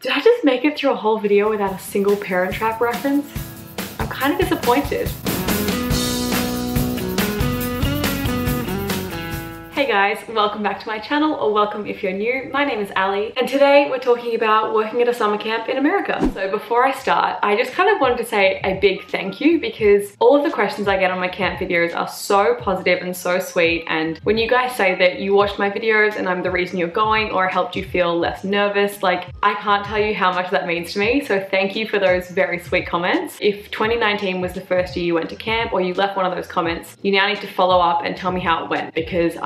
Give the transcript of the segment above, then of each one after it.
Did I just make it through a whole video without a single Parent Trap reference? I'm kind of disappointed. Hey guys, welcome back to my channel, or welcome if you're new. My name is Ali, and today we're talking about working at a summer camp in America. So before I start, I just kind of wanted to say a big thank you, because all of the questions I get on my camp videos are so positive and so sweet, and when you guys say that you watched my videos and I'm the reason you're going or helped you feel less nervous, like, I can't tell you how much that means to me, so thank you for those very sweet comments. If 2019 was the first year you went to camp or you left one of those comments, you now need to follow up and tell me how it went, because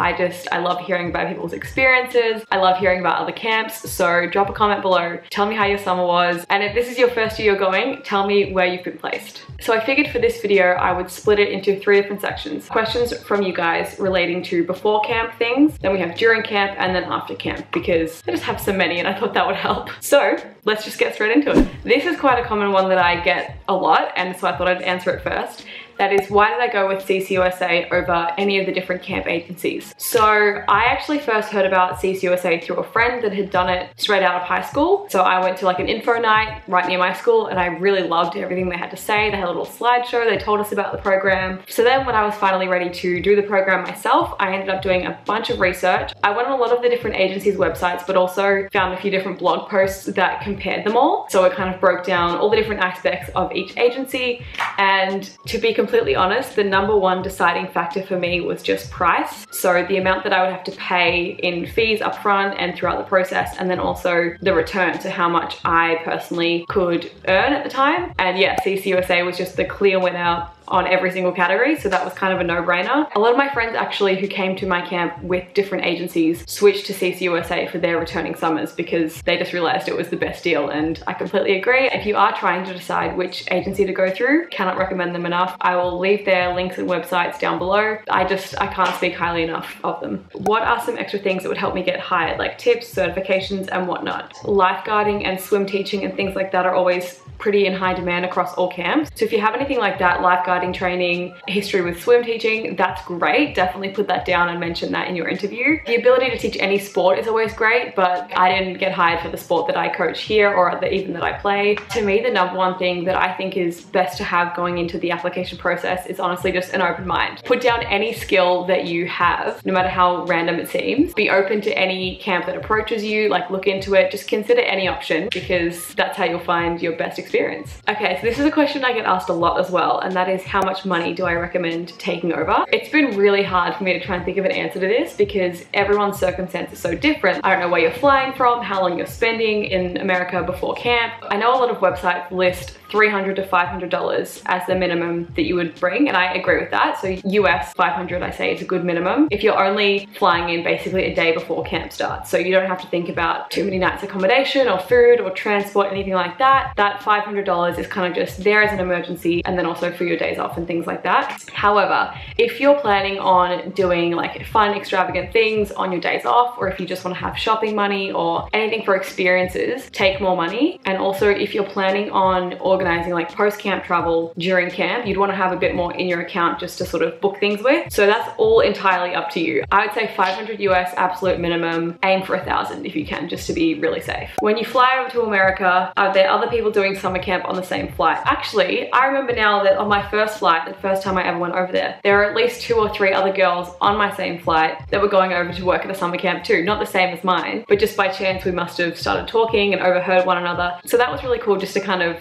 I love hearing about people's experiences. I love hearing about other camps, so drop a comment below. Tell me how your summer was, and if this is your first year you're going, tell me where you've been placed. So I figured for this video I would split it into 3 different sections. Questions from you guys relating to before camp things, then we have during camp, and then after camp, because I just have so many and I thought that would help. So let's just get straight into it. This is quite a common one that I get a lot, and so I thought I'd answer it first. That is, why did I go with CCUSA over any of the different camp agencies? So I actually first heard about CCUSA through a friend that had done it straight out of high school. So I went to like an info night right near my school, and I really loved everything they had to say. They had a little slideshow, they told us about the program. So then when I was finally ready to do the program myself, I ended up doing a bunch of research. I went on a lot of the different agencies' websites, but also found a few different blog posts that compared them all. So it kind of broke down all the different aspects of each agency, and to be completely honest, the #1 deciding factor for me was just price. So the amount that I would have to pay in fees up front and throughout the process, and then also the return to how much I personally could earn at the time. And yeah, CCUSA was just the clear winner on every single category, so that was kind of a no-brainer. A lot of my friends actually who came to my camp with different agencies switched to CCUSA for their returning summers because they just realized it was the best deal, and I completely agree. If you are trying to decide which agency to go through, cannot recommend them enough. I will leave their links and websites down below. I can't speak highly enough of them. What are some extra things that would help me get hired, like tips, certifications, and whatnot? Lifeguarding and swim teaching and things like that are always pretty in high demand across all camps. So if you have anything like that, lifeguarding training, history with swim teaching, that's great. Definitely put that down and mention that in your interview. The ability to teach any sport is always great, but I didn't get hired for the sport that I coach here or even that I play. To me, the #1 thing that I think is best to have going into the application process is honestly just an open mind. Put down any skill that you have, no matter how random it seems. Be open to any camp that approaches you, like look into it, just consider any option, because that's how you'll find your best experience. Okay, so this is a question I get asked a lot as well, and that is, how much money do I recommend taking over? It's been really hard for me to try and think of an answer to this because everyone's circumstance is so different. I don't know where you're flying from, how long you're spending in America before camp. I know a lot of websites list $300 to $500 as the minimum that you would bring, and I agree with that. So US 500 I say is a good minimum if you're only flying in basically a day before camp starts, so you don't have to think about too many nights accommodation or food or transport, anything like that. That $500 is kind of just there as an emergency, and then also for your days off and things like that. However, if you're planning on doing like fun, extravagant things on your days off, or if you just want to have shopping money or anything for experiences, take more money. And also if you're planning on organizing like post-camp travel during camp, you'd want to have a bit more in your account just to sort of book things with. So that's all entirely up to you. I would say 500 US absolute minimum, aim for 1,000 if you can, just to be really safe. When you fly over to America, are there other people doing summer camp on the same flight? Actually, I remember now that on my first flight, the first time I ever went over there were at least 2 or 3 other girls on my same flight that were going over to work at a summer camp too. Not the same as mine, but just by chance we must have started talking and overheard one another. So that was really cool, just to kind of,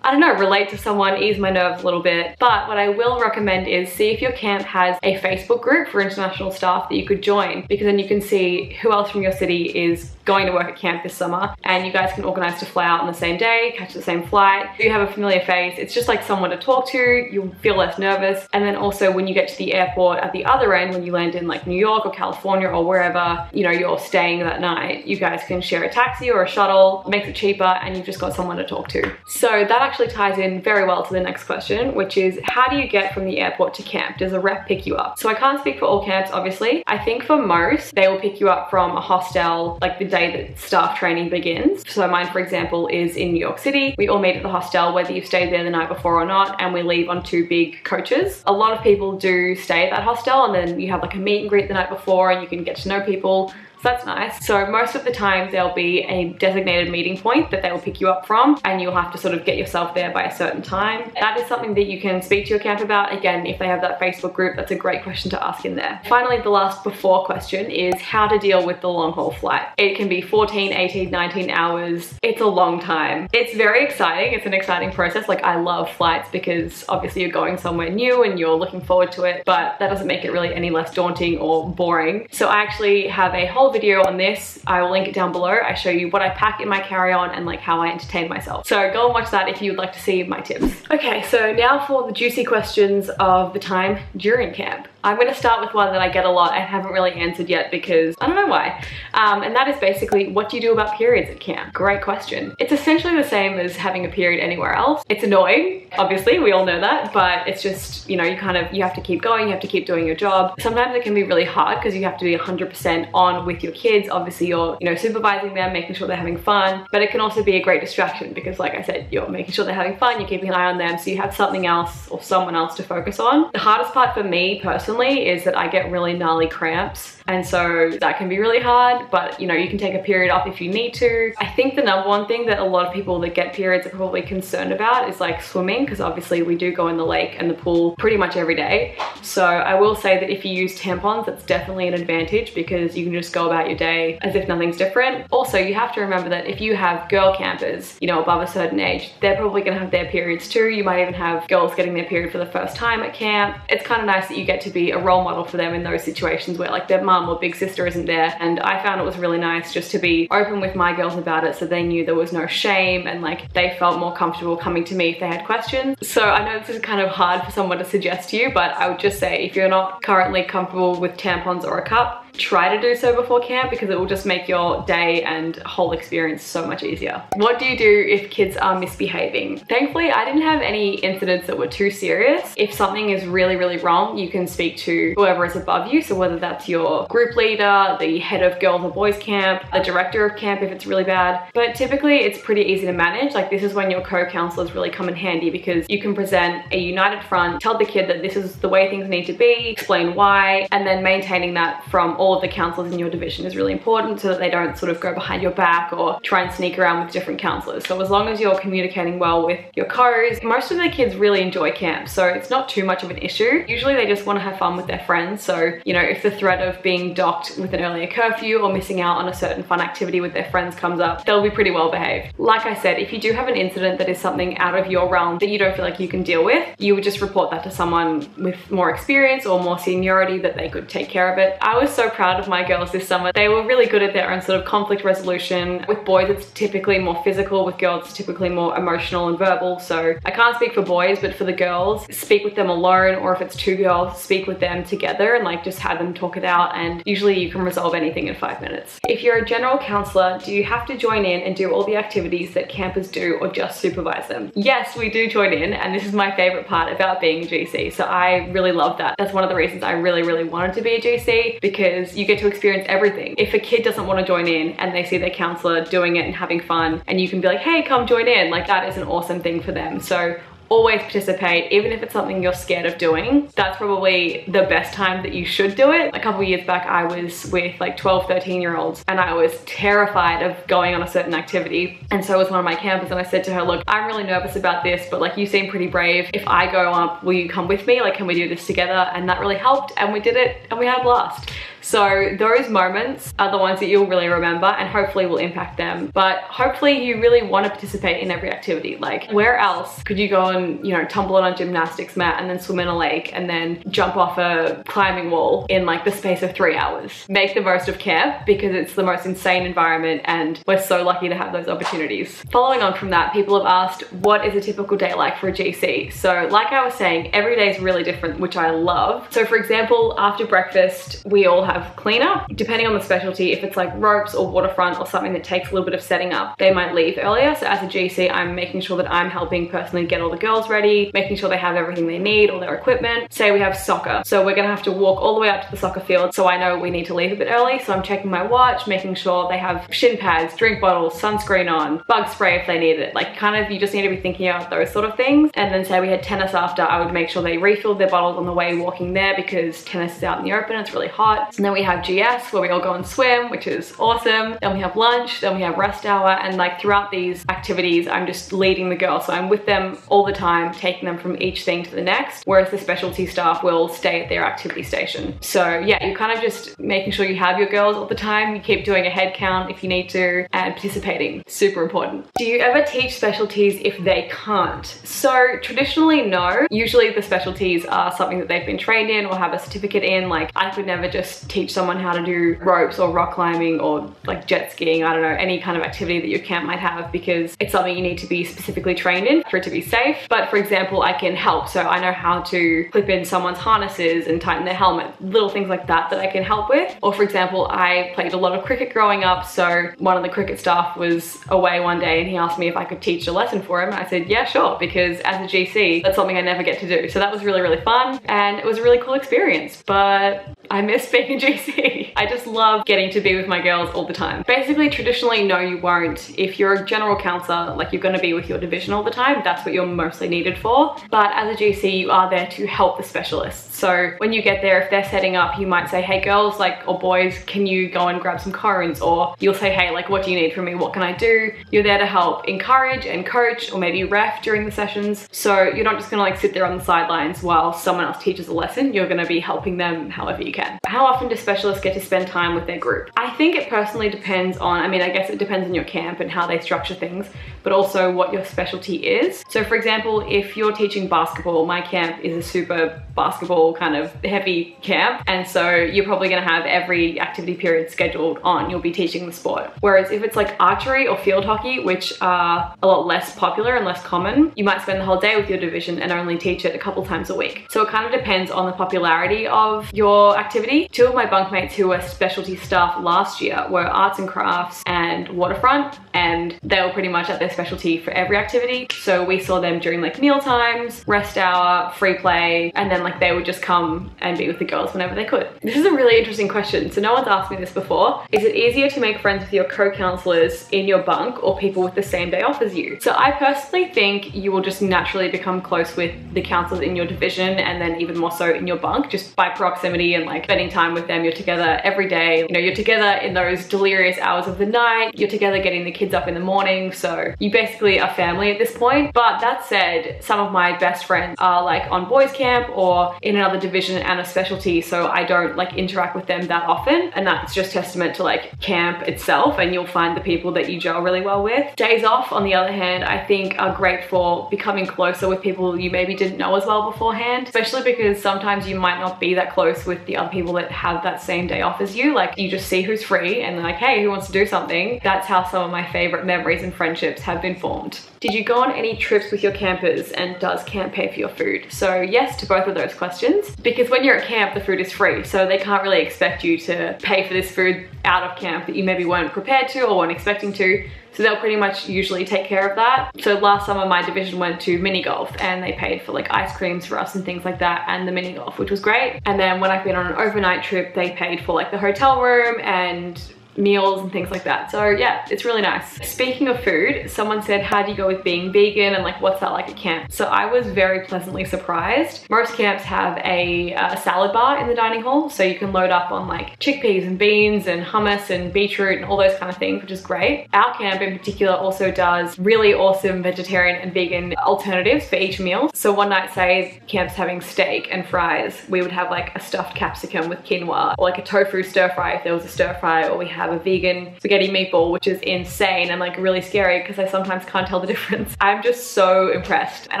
I don't know, relate to someone, ease my nerves a little bit. But what I will recommend is see if your camp has a Facebook group for international staff that you could join, because then you can see who else from your city is going to work at camp this summer, and you guys can organize to fly out on the same day, catch the same flight. You have a familiar face, it's just like someone to talk to, you'll feel less nervous. And then also when you get to the airport at the other end, when you land in like New York or California or wherever, you know, you're staying that night, you guys can share a taxi or a shuttle, makes it cheaper, and you've just got someone to talk to. So that actually ties in very well to the next question, which is, how do you get from the airport to camp? Does a rep pick you up? So I can't speak for all camps, obviously. I think for most, they will pick you up from a hostel like the day that staff training begins. So mine, for example, is in New York City. We all meet at the hostel, whether you've stayed there the night before or not, and we leave on 2 big coaches. A lot of people do stay at that hostel, and then you have like a meet and greet the night before, and you can get to know people, So that's nice. So most of the time there'll be a designated meeting point that they will pick you up from, and you'll have to sort of get yourself there by a certain time. That is something that you can speak to your camp about. Again, if they have that Facebook group, that's a great question to ask in there. Finally, the last before question is how to deal with the long haul flight. It can be 14, 18, 19 hours. It's a long time. It's very exciting. It's an exciting process. Like, I love flights because obviously you're going somewhere new and you're looking forward to it, but that doesn't make it really any less daunting or boring. So I actually have a whole video on this. I will link it down below. I show you what I pack in my carry-on and like how I entertain myself. So go and watch that if you would like to see my tips. Okay, so now for the juicy questions of the time during camp. I'm going to start with one that I get a lot and haven't really answered yet because I don't know why. And that is basically, what do you do about periods at camp? Great question. It's essentially the same as having a period anywhere else. It's annoying, obviously, we all know that, but it's just, you know, you have to keep going, you have to keep doing your job. Sometimes it can be really hard because you have to be 100% on with your kids. Obviously you're, you know, supervising them, making sure they're having fun, but it can also be a great distraction because, like I said, you're making sure they're having fun, you're keeping an eye on them, so you have something else or someone else to focus on. The hardest part for me personally is that I get really gnarly cramps, and so that can be really hard, but you know, you can take a period off if you need to. I think the number one thing that a lot of people that get periods are probably concerned about is like swimming, because obviously we do go in the lake and the pool pretty much every day. So I will say that if you use tampons, that's definitely an advantage because you can just go about your day as if nothing's different. Also, you have to remember that if you have girl campers, you know, above a certain age, they're probably gonna have their periods too. You might even have girls getting their period for the first time at camp. It's kind of nice that you get to be a role model for them in those situations where like their mum or big sister isn't there. And I found it was really nice just to be open with my girls about it so they knew there was no shame and like they felt more comfortable coming to me if they had questions. So I know this is kind of hard for someone to suggest to you, but I would just say if you're not currently comfortable with tampons or a cup, try to do so before camp because it will just make your day and whole experience so much easier. What do you do if kids are misbehaving? Thankfully, I didn't have any incidents that were too serious. If something is really, really wrong, you can speak to whoever is above you. So whether that's your group leader, the head of girls or boys camp, the director of camp if it's really bad. But typically it's pretty easy to manage. Like, this is when your co-counselors really come in handy because you can present a united front, tell the kid that this is the way things need to be, explain why, and then maintaining that from all of the counselors in your division is really important so that they don't sort of go behind your back or try and sneak around with different counselors. So as long as you're communicating well with your co's, most of the kids really enjoy camp, so it's not too much of an issue. Usually they just want to have fun with their friends, so you know, if the threat of being docked with an earlier curfew or missing out on a certain fun activity with their friends comes up, they'll be pretty well behaved. Like I said, if you do have an incident that is something out of your realm that you don't feel like you can deal with, you would just report that to someone with more experience or more seniority that they could take care of it. I was so proud of my girls this summer. They were really good at their own sort of conflict resolution. With boys, it's typically more physical. With girls, it's typically more emotional and verbal. So I can't speak for boys, but for the girls, speak with them alone, or if it's two girls, speak with them together and like just have them talk it out, and usually you can resolve anything in 5 minutes. If you're a general counselor, do you have to join in and do all the activities that campers do or just supervise them? Yes, we do join in, and this is my favorite part about being a GC. So I really love that. That's one of the reasons I really, really wanted to be a GC, because you get to experience everything. If a kid doesn't want to join in and they see their counselor doing it and having fun, and you can be like, hey, come join in, like that is an awesome thing for them. So always participate, even if it's something you're scared of doing. That's probably the best time that you should do it. A couple years back, I was with like 12, 13-year-olds, and I was terrified of going on a certain activity. And so was one of my campers, and I said to her, look, I'm really nervous about this, but like, you seem pretty brave. If I go up, will you come with me? Like, can we do this together? And that really helped, and we did it, and we had a blast. So those moments are the ones that you'll really remember and hopefully will impact them. But hopefully you really want to participate in every activity. Like, where else could you go and, you know, tumble on a gymnastics mat and then swim in a lake and then jump off a climbing wall in like the space of 3 hours? Make the most of camp because it's the most insane environment and we're so lucky to have those opportunities. Following on from that, people have asked, what is a typical day like for a GC? So like I was saying, every day is really different, which I love. So for example, after breakfast, we all have cleanup. Depending on the specialty, if it's like ropes or waterfront or something that takes a little bit of setting up, they might leave earlier. So as a GC, I'm making sure that I'm helping personally get all the girls ready, making sure they have everything they need, all their equipment. Say we have soccer, so we're gonna have to walk all the way out to the soccer field, so I know we need to leave a bit early. So I'm checking my watch, making sure they have shin pads, drink bottles, sunscreen on, bug spray if they need it. Like, kind of, you just need to be thinking about those sort of things. And then say we had tennis after, I would make sure they refilled their bottles on the way walking there because tennis is out in the open, it's really hot. And then we have GS where we all go and swim, which is awesome. Then we have lunch, then we have rest hour, and like throughout these activities, I'm just leading the girls. So I'm with them all the time, taking them from each thing to the next, whereas the specialty staff will stay at their activity station. So yeah, you're kind of just making sure you have your girls all the time. You keep doing a head count if you need to, and participating, super important. Do you ever teach specialties if they can't? So traditionally, no. Usually the specialties are something that they've been trained in or have a certificate in. Like I could never just teach someone how to do ropes or rock climbing or like jet skiing, I don't know, any kind of activity that your camp might have, because it's something you need to be specifically trained in for it to be safe. But for example, I can help. So I know how to clip in someone's harnesses and tighten their helmet, little things like that I can help with. Or for example, I played a lot of cricket growing up, so one of the cricket staff was away one day and he asked me if I could teach a lesson for him. I said, yeah, sure, because as a GC, that's something I never get to do. So that was really, really fun and it was a really cool experience, but I miss being a GC. I just love getting to be with my girls all the time. Basically, traditionally, no, you won't. If you're a general counselor, like you're gonna be with your division all the time, that's what you're mostly needed for. But as a GC, you are there to help the specialists. So when you get there, if they're setting up, you might say, hey girls, like, or boys, can you go and grab some cones? Or you'll say, hey, like, what do you need from me? What can I do? You're there to help encourage and coach, or maybe ref during the sessions. So you're not just gonna like sit there on the sidelines while someone else teaches a lesson. You're gonna be helping them however you can. How often do specialists get to spend time with their group? I think it personally depends on, I mean, I guess it depends on your camp and how they structure things, but also what your specialty is. So for example, if you're teaching basketball, my camp is a super basketball kind of heavy camp, and so you're probably gonna have every activity period scheduled on. You'll be teaching the sport. Whereas if it's like archery or field hockey, which are a lot less popular and less common, you might spend the whole day with your division and only teach it a couple times a week. So it kind of depends on the popularity of your activity. Two of my bunkmates who were specialty staff last year were arts and crafts and waterfront, and they were pretty much at their specialty for every activity. So we saw them during like meal times, rest hour, free play, and then like they would just come and be with the girls whenever they could. This is a really interesting question. So no one's asked me this before. Is it easier to make friends with your co-counselors in your bunk or people with the same day off as you? So I personally think you will just naturally become close with the counselors in your division, and then even more so in your bunk, just by proximity and like spending time with them. You're together every day. You know, you're together in those delirious hours of the night. You're together getting the kids up in the morning. So you basically are family at this point. But that said, some of my best friends are like on boys camp or in another division and a specialty. So I don't like interact with them that often. And that's just testament to like camp itself, and you'll find the people that you gel really well with. Days off, on the other hand, I think are great for becoming closer with people you maybe didn't know as well beforehand, especially because sometimes you might not be that close with the other people that have that same day off as you. Like you just see who's free and like, hey, who wants to do something? That's how some of my favorite memories and friendships have been formed. Did you go on any trips with your campers, and does camp pay for your food? So yes to both of those questions, because when you're at camp, the food is free. So they can't really expect you to pay for this food out of camp that you maybe weren't prepared to or weren't expecting to. So they'll pretty much usually take care of that. So last summer my division went to mini golf and they paid for like ice creams for us and things like that, and the mini golf, which was great. And then when I've been on an overnight trip, they paid for like the hotel room and meals and things like that. So yeah, it's really nice. Speaking of food, someone said, how do you go with being vegan and like what's that like at camp? So I was very pleasantly surprised. Most camps have a salad bar in the dining hall, so you can load up on like chickpeas and beans and hummus and beetroot and all those kind of things, which is great. Our camp in particular also does really awesome vegetarian and vegan alternatives for each meal. So one night, say camp's having steak and fries, we would have like a stuffed capsicum with quinoa, or like a tofu stir fry if there was a stir fry, or we have a vegan spaghetti meatball, which is insane and like really scary because I sometimes can't tell the difference. I'm just so impressed, and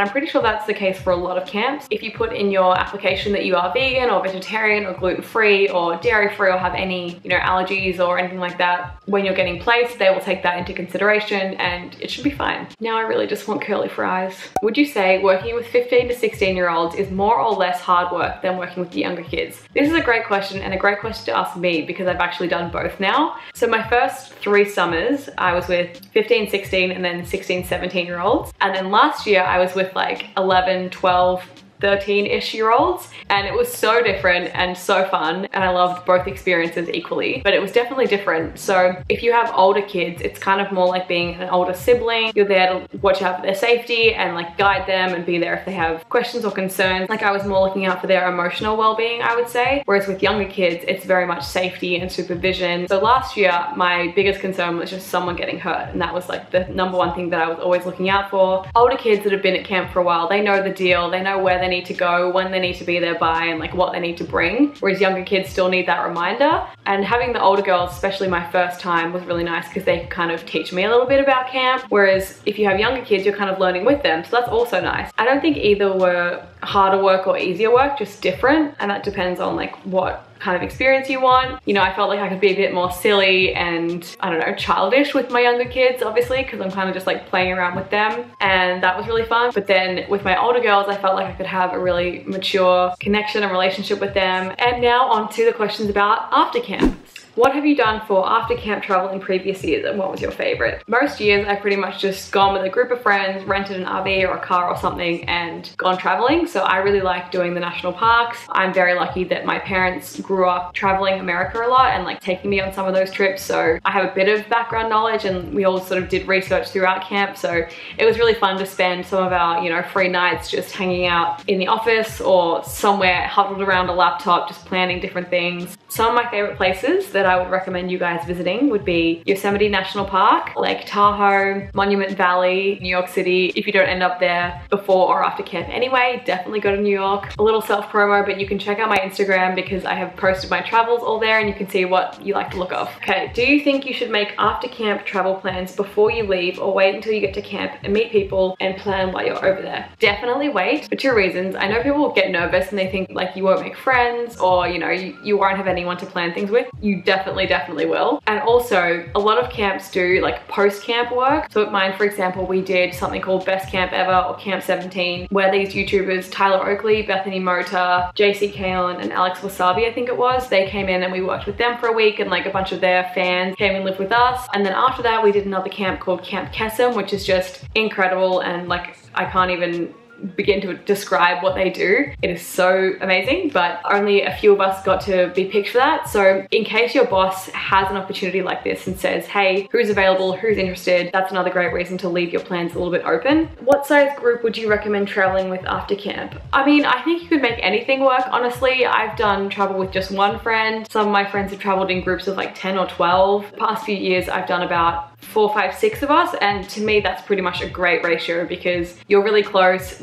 I'm pretty sure that's the case for a lot of camps. If you put in your application that you are vegan or vegetarian or gluten-free or dairy-free or have any, you know, allergies or anything like that, when you're getting placed, they will take that into consideration and it should be fine. Now I really just want curly fries. Would you say working with 15 to 16-year-olds is more or less hard work than working with the younger kids? This is a great question, and a great question to ask me because I've actually done both now. So my first 3 summers, I was with 15, 16, and then 16, 17-year-olds. And then last year I was with like 11, 12, 13-ish year olds, and it was so different and so fun, and I loved both experiences equally, but it was definitely different. So if you have older kids, it's kind of more like being an older sibling. You're there to watch out for their safety and like guide them and be there if they have questions or concerns. Like I was more looking out for their emotional well-being, I would say, whereas with younger kids it's very much safety and supervision. So last year my biggest concern was just someone getting hurt, and that was like the number one thing that I was always looking out for. Older kids that have been at camp for a while, they know the deal, they know where they need to go, when they need to be there by, and like what they need to bring, whereas younger kids still need that reminder. And having the older girls, especially my first time, was really nice because they could kind of teach me a little bit about camp, whereas if you have younger kids you're kind of learning with them, so that's also nice. I don't think either were harder work or easier work, just different, and that depends on like what kind of experience you want. You know, I felt like I could be a bit more silly and, I don't know, childish with my younger kids, obviously, because I'm kind of just like playing around with them, and that was really fun. But then with my older girls, I felt like I could have a really mature connection and relationship with them. And now on to the questions about after camp. What have you done for after camp travel in previous years, and what was your favorite? Most years I've pretty much just gone with a group of friends, rented an RV or a car or something and gone traveling. So I really like doing the national parks. I'm very lucky that my parents grew up traveling America a lot and like taking me on some of those trips. So I have a bit of background knowledge, and we all sort of did research throughout camp. So it was really fun to spend some of our, you know, free nights just hanging out in the office or somewhere huddled around a laptop, just planning different things. Some of my favorite places that I would recommend you guys visiting would be Yosemite National Park, Lake Tahoe, Monument Valley, New York City. If you don't end up there before or after camp anyway, definitely go to New York. A little self-promo, but you can check out my Instagram because I have posted my travels all there and you can see what you like the look of. Okay, do you think you should make after camp travel plans before you leave, or wait until you get to camp and meet people and plan while you're over there? Definitely wait, for two reasons. I know people will get nervous and they think like you won't make friends, or you know, you won't have anyone to plan things with. You definitely will. And also a lot of camps do like post-camp work. So at mine, for example, we did something called Best Camp Ever or Camp 17, where these YouTubers, Tyler Oakley, Bethany Mota, JC Kayon, and Alex Wasabi, I think it was, they came in and we worked with them for a week, and like a bunch of their fans came and lived with us. And then after that we did another camp called Camp Kesem, which is just incredible, and like I can't even begin to describe what they do. It is so amazing, but only a few of us got to be picked for that. So in case your boss has an opportunity like this and says, hey, who's available, who's interested, that's another great reason to leave your plans a little bit open. What size group would you recommend traveling with after camp? I mean, I think you could make anything work, honestly. I've done travel with just one friend. Some of my friends have traveled in groups of like 10 or 12. The past few years I've done about 4, 5, 6 of us, and to me that's pretty much a great ratio because you're really close.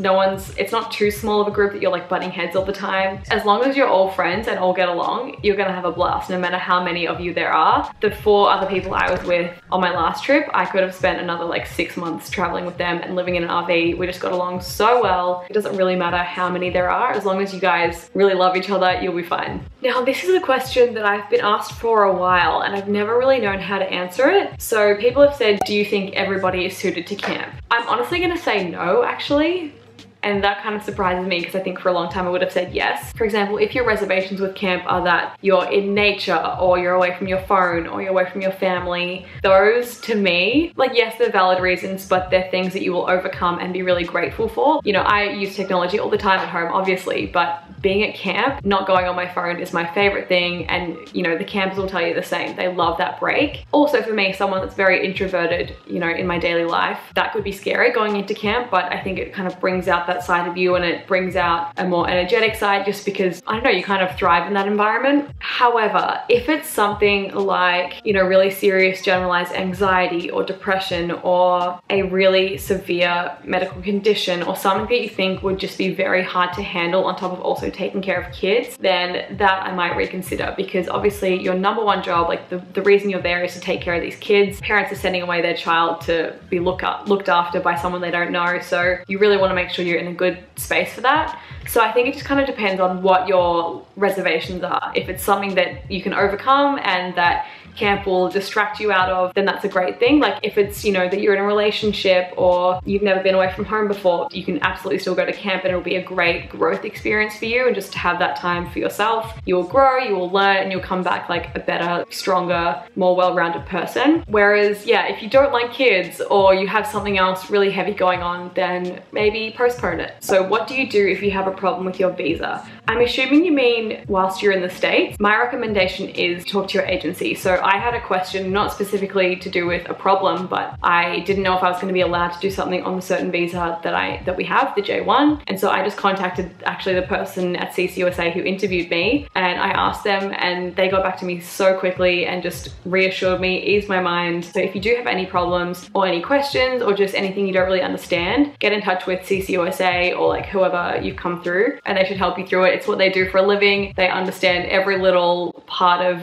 It's not too small of a group that you're like butting heads all the time. As long as you're all friends and all get along, you're gonna have a blast no matter how many of you there are. The 4 other people I was with on my last trip, I could have spent another like 6 months traveling with them and living in an RV. We just got along so well. It doesn't really matter how many there are. As long as you guys really love each other, you'll be fine. Now this is a question that I've been asked for a while and I've never really known how to answer it. So people have said, do you think everybody is suited to camp? I'm honestly gonna say no, actually. And that kind of surprises me because I think for a long time I would have said yes. For example, if your reservations with camp are that you're in nature, or you're away from your phone, or you're away from your family, those to me, like yes, they're valid reasons, but they're things that you will overcome and be really grateful for. You know, I use technology all the time at home, obviously, but being at camp, not going on my phone is my favorite thing, and you know, the campers will tell you the same. They love that break. Also for me, someone that's very introverted, you know, in my daily life, that could be scary going into camp, but I think it kind of brings out that side of you and it brings out a more energetic side just because, I don't know, you kind of thrive in that environment. However, if it's something like, you know, really serious generalized anxiety or depression or a really severe medical condition or something that you think would just be very hard to handle on top of also taking care of kids, then that I might reconsider, because obviously your number one job, like the reason you're there is to take care of these kids. Parents are sending away their child to be looked after by someone they don't know, so you really want to make sure you're in a good space for that. So I think it just kind of depends on what your reservations are. If it's something that you can overcome and that camp will distract you out of, then that's a great thing. Like if it's, you know, that you're in a relationship or you've never been away from home before, you can absolutely still go to camp and it'll be a great growth experience for you, and just to have that time for yourself. You will grow, you will learn, and you'll come back like a better, stronger, more well-rounded person. Whereas, yeah, if you don't like kids or you have something else really heavy going on, then maybe postpone it. So what do you do if you have a problem with your visa. I'm assuming you mean whilst you're in the States. My recommendation is talk to your agency. So I had a question, not specifically to do with a problem, but I didn't know if I was going to be allowed to do something on the certain visa that we have, the J1. And so I just contacted actually the person at CCUSA who interviewed me, and I asked them, and they got back to me so quickly and just reassured me, eased my mind. So if you do have any problems or any questions or just anything you don't really understand, get in touch with CCUSA or like whoever you've come through, and they should help you through it. It's what they do for a living. They understand every little part of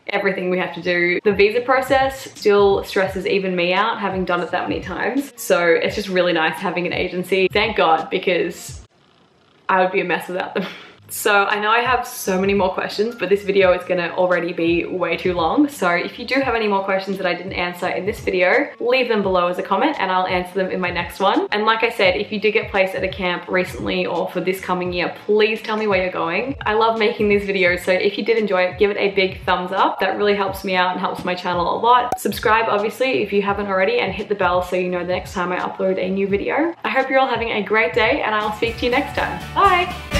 everything we have to do. The visa process still stresses even me out, having done it that many times. So it's just really nice having an agency. Thank God, because I would be a mess without them. So I know I have so many more questions, but this video is gonna already be way too long. So if you do have any more questions that I didn't answer in this video, leave them below as a comment and I'll answer them in my next one. And like I said, if you did get placed at a camp recently or for this coming year, please tell me where you're going. I love making these videos, so if you did enjoy it, give it a big thumbs up. That really helps me out and helps my channel a lot. Subscribe, obviously, if you haven't already, and hit the bell so you know the next time I upload a new video. I hope you're all having a great day, and I'll speak to you next time. Bye!